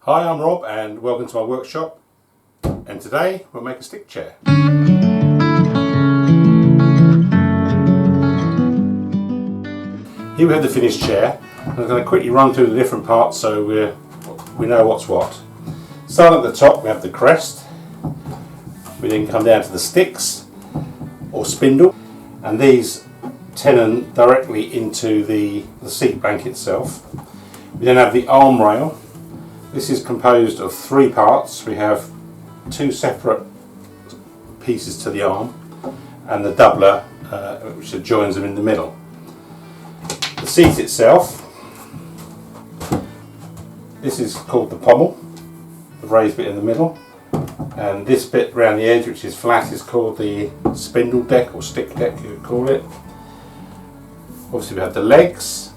Hi, I'm Rob and welcome to my workshop, and today we'll make a stick chair. Here we have the finished chair. I'm going to quickly run through the different parts so we know what's what. Starting at the top we have the crest. We then come down to the sticks or spindle, and these tenon directly into the seat bank itself. We then have the arm rail. This is composed of three parts. We have two separate pieces to the arm and the doubler which joins them in the middle. The seat itself, this is called the pommel, the raised bit in the middle, and this bit around the edge which is flat is called the spindle deck or stick deck you could call it. Obviously we have the legs,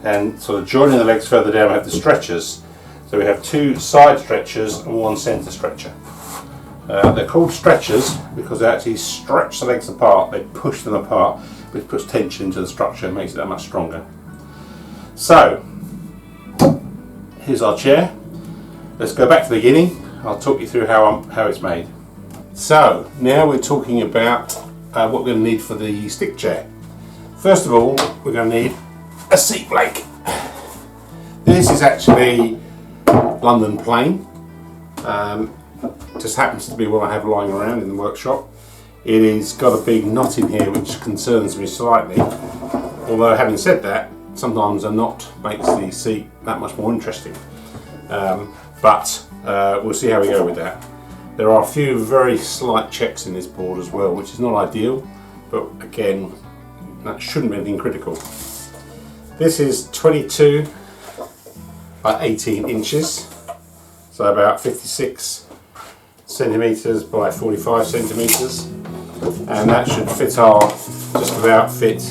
and sort of joining the legs further down we have the stretchers. So we have two side stretchers and one centre stretcher. They're called stretchers because they actually stretch the legs apart, they push them apart, which puts tension into the structure and makes it that much stronger. So, here's our chair. Let's go back to the beginning. I'll talk you through how it's made. So, now we're talking about what we're going to need for the stick chair. First of all, we're going to need a seat blank. This is actually London plain. Just happens to be what I have lying around in the workshop. It has got a big knot in here which concerns me slightly, although having said that, sometimes a knot makes the seat that much more interesting. But we'll see how we go with that. There are a few very slight checks in this board as well, which is not ideal, but again, that shouldn't be anything critical. This is 22 by 18 inches, so about 56 centimetres by 45 centimetres, and that should just about fit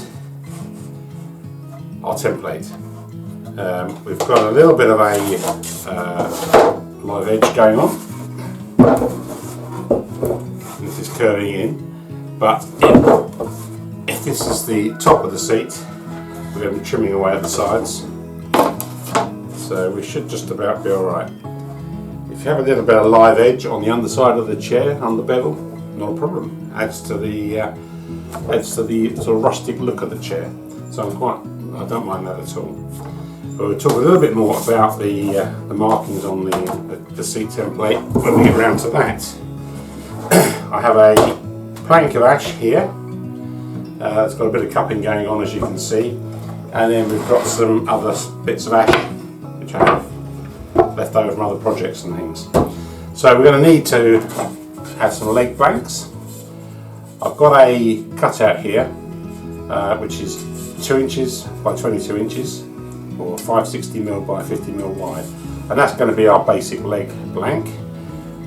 our template. We've got a little bit of a live edge going on. This is curving in, but if this is the top of the seat, we're going to be trimming away at the sides. So we should just about be alright. If you have a little bit of live edge on the underside of the chair, on the bevel, not a problem. Adds to the sort of rustic look of the chair. So I don't mind that at all. But we'll talk a little bit more about the markings on the seat template when we get around to that. I have a plank of ash here. It's got a bit of cupping going on, as you can see, and then we've got some other bits of ash which I have left over from other projects and things. So we're going to need to have some leg blanks. I've got a cutout here which is 2 inches by 22 inches or 560mm by 50mm wide, and that's going to be our basic leg blank.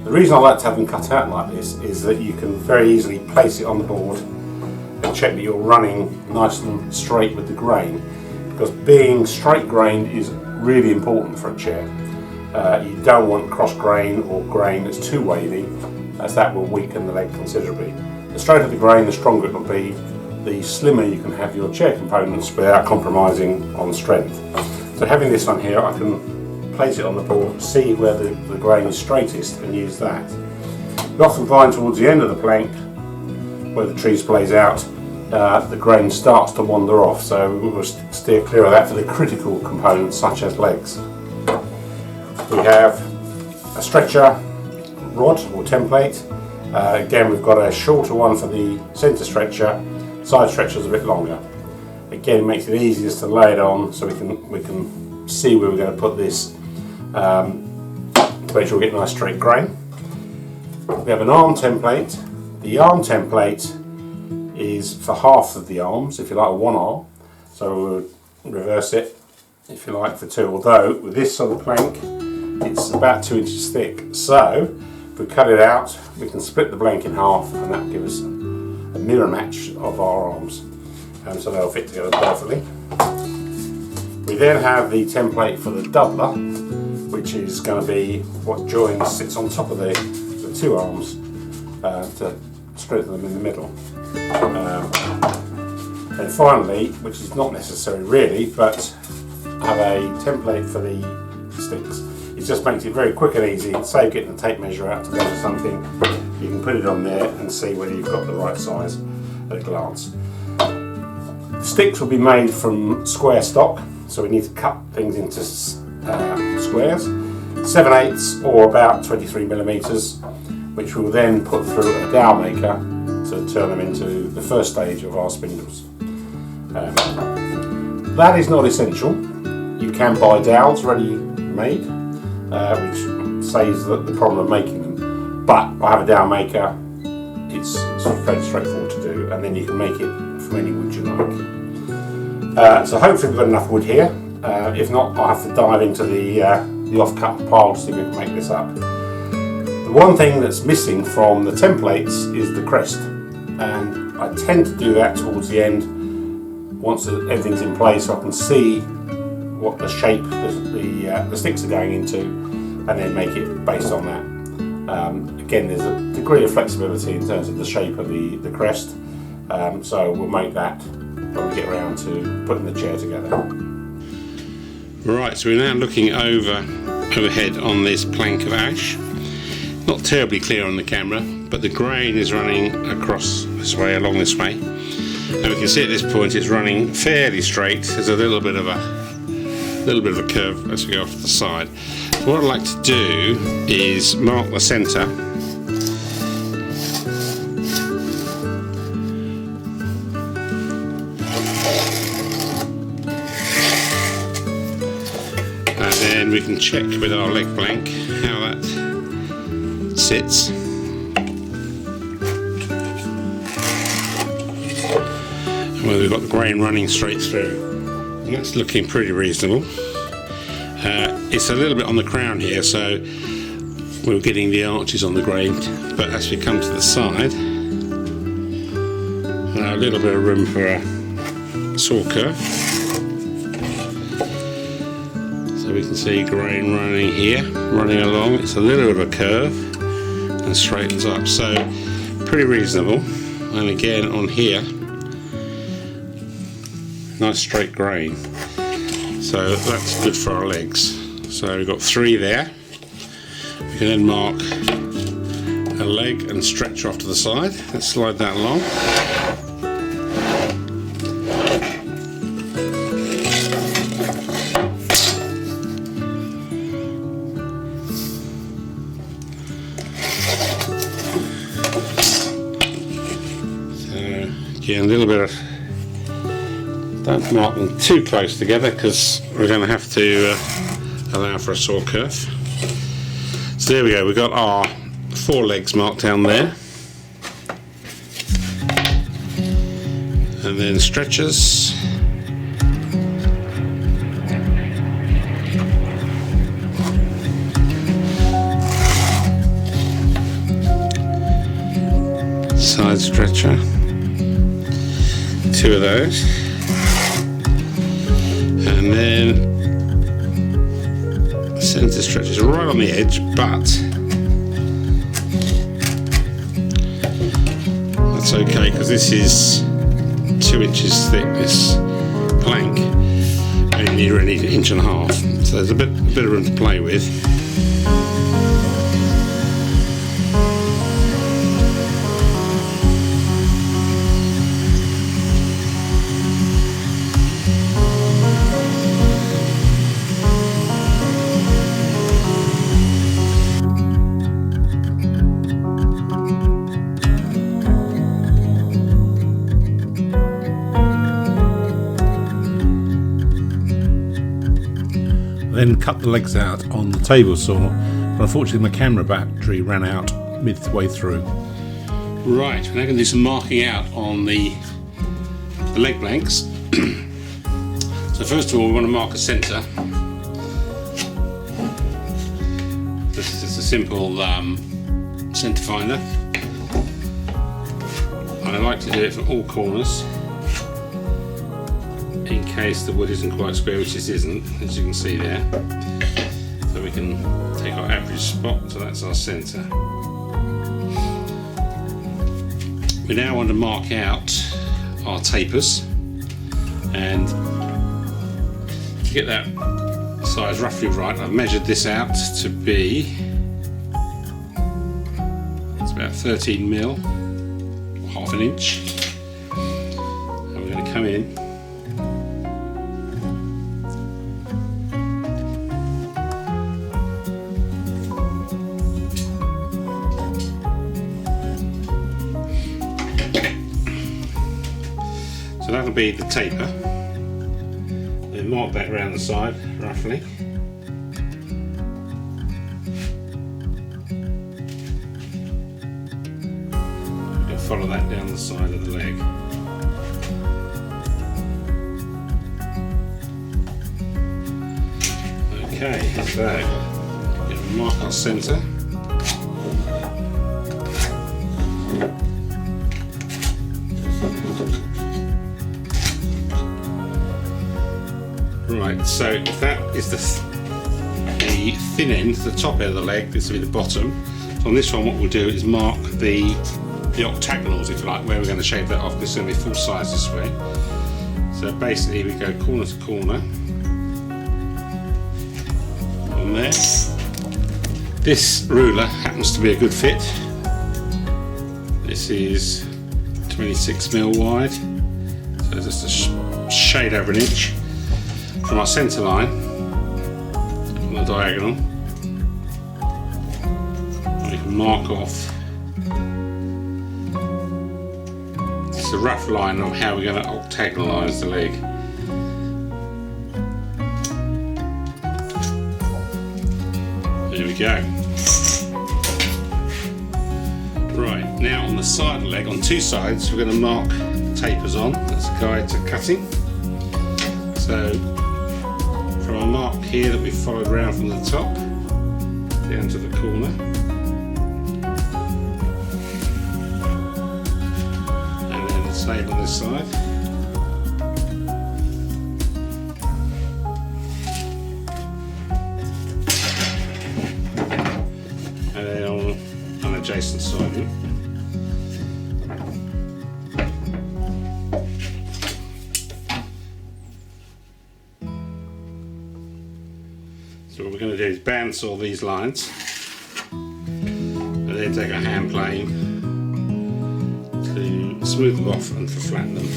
The reason I like to have them cut out like this is that you can very easily place it on the board and check that you're running nice and straight with the grain, because being straight grained is really important for a chair. You don't want cross grain or grain that's too wavy, as that will weaken the leg considerably. The straighter the grain, the stronger it will be, the slimmer you can have your chair components without compromising on strength. So having this one here, I can place it on the board, see where the grain is straightest and use that. You often find towards the end of the plank, where the tree splays out, the grain starts to wander off, so we will steer clear of that for the critical components such as legs. We have a stretcher rod or template. Again, we've got a shorter one for the centre stretcher, side stretcher is a bit longer. Again, it makes it easiest to lay it on so we can see where we're going to put this to make sure we get nice straight grain. We have an arm template. The arm template is for half of the arms, if you like, one arm. So we'll reverse it, if you like, for two. Although with this sort of plank, it's about 2 inches thick. So if we cut it out, we can split the blank in half, and that gives us a mirror match of our arms. So they'll fit together perfectly. We then have the template for the doubler, which is going to be what sits on top of the two arms to straighten them in the middle. And finally, which is not necessary really, but I have a template for the sticks. It just makes it very quick and easy. Save getting the tape measure out to measure something. You can put it on there and see whether you've got the right size at a glance. The sticks will be made from square stock, so we need to cut things into squares, 7/8 or about 23 millimeters, which we'll then put through a dowel maker to turn them into the first stage of our spindles. That is not essential. You can buy dowels ready made, which saves the problem of making them. But I have a dowel maker. It's fairly straightforward to do, and then you can make it from any wood you like. So hopefully we've got enough wood here. If not, I'll have to dive into the off-cut pile to see if we can make this up. The one thing that's missing from the templates is the crest, and I tend to do that towards the end once everything's in place, so I can see what the shape the sticks are going into, and then make it based on that. Again, there's a degree of flexibility in terms of the shape of the crest, so we'll make that when we get around to putting the chair together. Right, so we're now looking overhead on this plank of ash. Not terribly clear on the camera, but the grain is running across this way, along this way. And we can see at this point it's running fairly straight. There's a little bit of a curve as we go off to the side. So what I'd like to do is mark the centre. And then we can check with our leg blank how that sits. Well, we've got the grain running straight through, and that's looking pretty reasonable. It's a little bit on the crown here, so we're getting the arches on the grain, but as we come to the side, a little bit of room for a saw curve. So we can see grain running here, running along. It's a little bit of a curve and straightens up, so pretty reasonable. And again on here, nice straight grain, so that's good for our legs. So we've got 3 there. We can then mark a leg and stretch off to the side. Let's slide that along. So again, a little bit of, don't mark them too close together because we're going to have to allow for a saw curve. So there we go, we've got our 4 legs marked down there. And then stretchers. Side stretcher. 2 of those. And then centre stretch is right on the edge, but that's okay because this is 2 inches thick, this plank, and you really need 1.5 inches, so there's a bit of room to play with. Then cut the legs out on the table saw, but unfortunately my camera battery ran out midway through. Right, we're now going to do some marking out on the leg blanks. So first of all, we want to mark a centre. This is just a simple centre finder, and I like to do it for all corners, in case the wood isn't quite square, which this isn't, as you can see there. So we can take our average spot, so that's our centre. We now want to mark out our tapers, and to get that size roughly right. I've measured this out to be, it's about 13 mil, or half an inch. And we're going to come in so that'll be the taper. Then mark that around the side roughly. We'll follow that down the side of the leg. Okay, so we'll mark our centre. Right, so if that is the thin end, the top end of the leg, this will be the bottom. So on this one what we'll do is mark the octagonals, if you like, where we're going to shape that off. This is going to be full size this way. So basically we go corner to corner on there. This ruler happens to be a good fit. This is 26mm wide, so just a shade over an inch from our centre line on the diagonal. We can mark off just a rough line of how we're going to octagonalise the leg. There we go. Right, now on the side of the leg, on two sides, we're going to mark tapers on. That's a guide to cutting. So from our mark here that we followed around from the top down to the corner, and then the same on this side. And then on an adjacent side. So what we're going to do is bandsaw these lines, and then take a hand plane to smooth them off and to flatten them.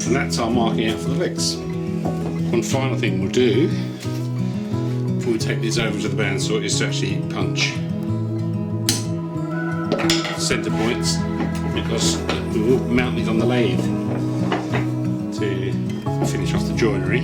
And that's our marking out for the legs. One final thing we'll do before we take these over to the bandsaw is to actually punch centre points, because we will mount these on the lathe to finish off the joinery.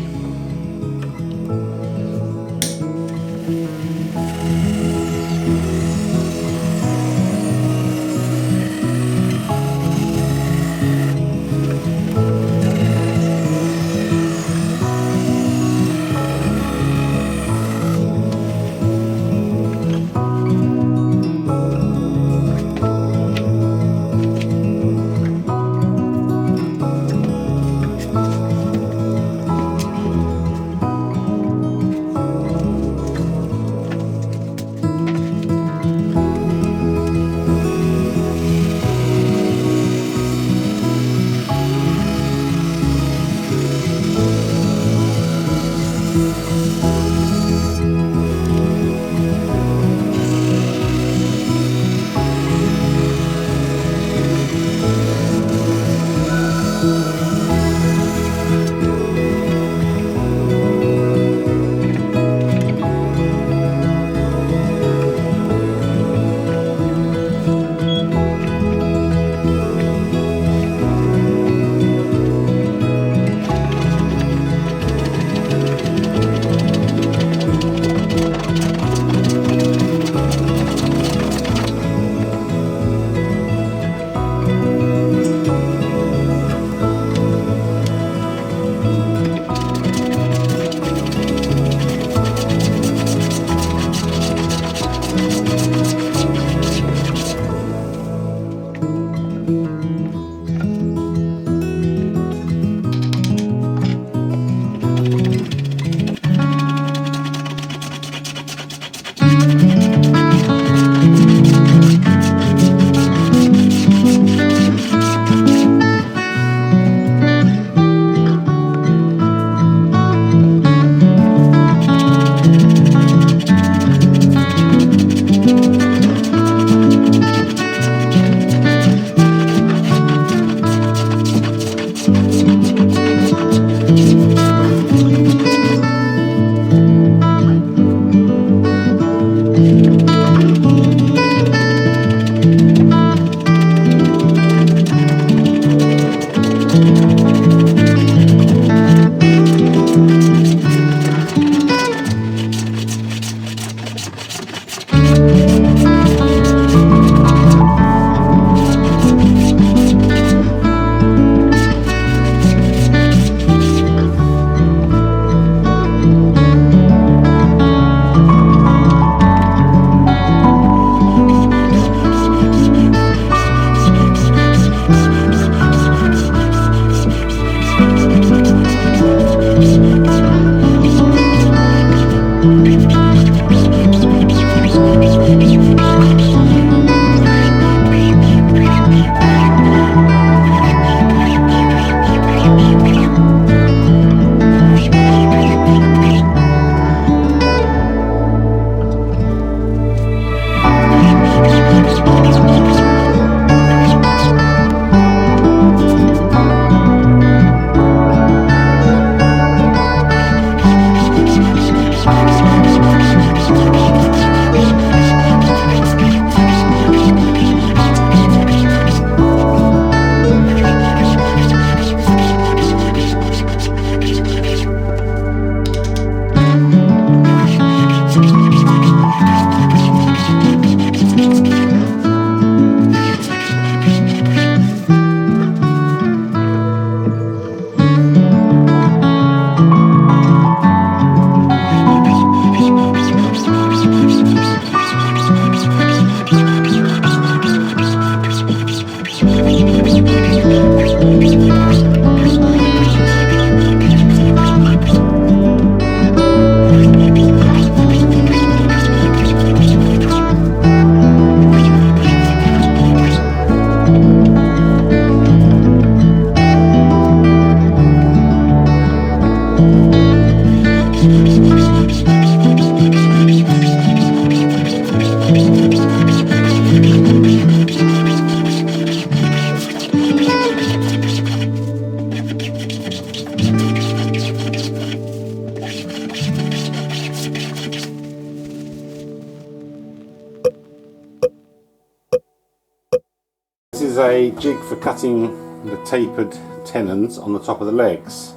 This is a jig for cutting the tapered tenons on the top of the legs.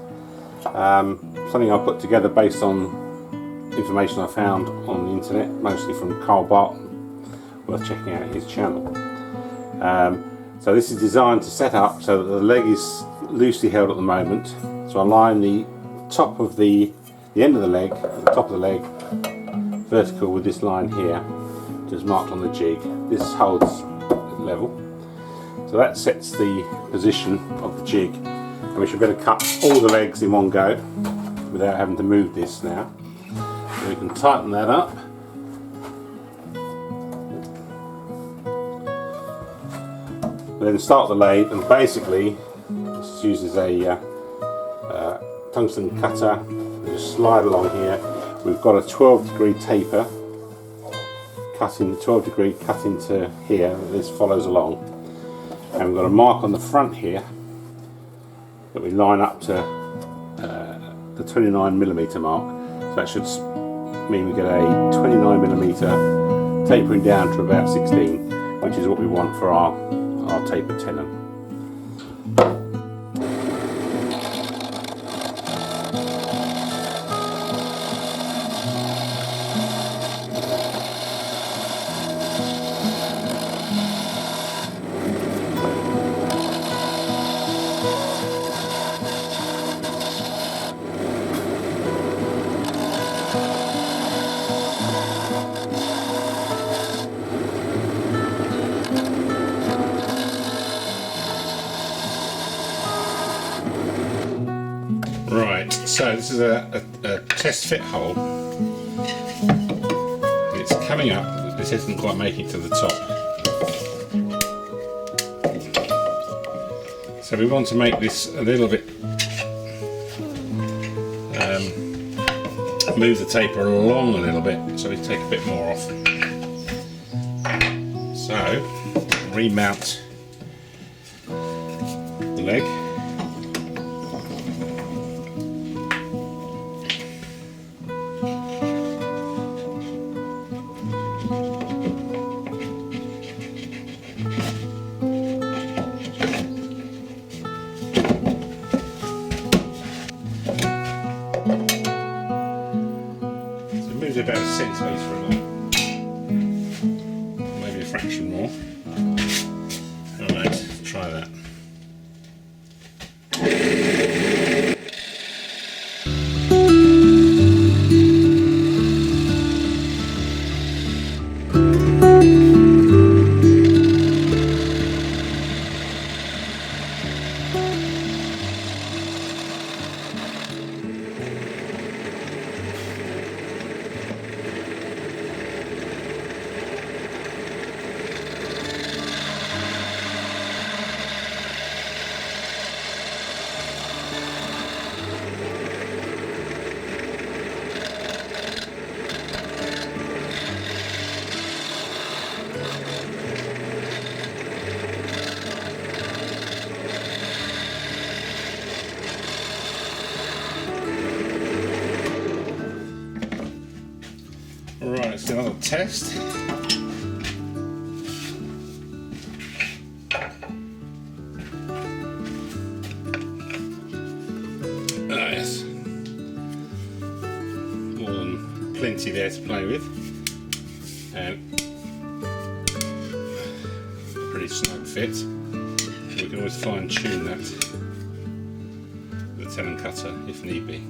Something I put together based on information I found on the internet, mostly from Carl Barton, worth checking out his channel. So this is designed to set up so that the leg is loosely held at the moment. So I line the top of the end of the leg, the top of the leg, vertical with this line here, just marked on the jig. This holds level. So that sets the position of the jig, and we should be able to cut all the legs in one go without having to move this now. So we can tighten that up. Then start the lathe, and basically this uses a tungsten cutter. We just slide along here. We've got a 12-degree taper, cutting the 12-degree cut into here. This follows along. And we've got a mark on the front here that we line up to the 29mm mark. So that should mean we get a 29mm tapering down to about 16, which is what we want for our tapered tenon. Right, so this is a test fit hole. It's coming up, this isn't quite making it to the top. So we want to make this a little bit, move the taper along a little bit, so we take a bit more off. So, remount the leg. About a centimetre along, maybe a fraction more. Alright, try that. Right, let's do another test. Yes, more than plenty there to play with, and a pretty snug fit. We can always fine tune that with the tenon cutter if need be.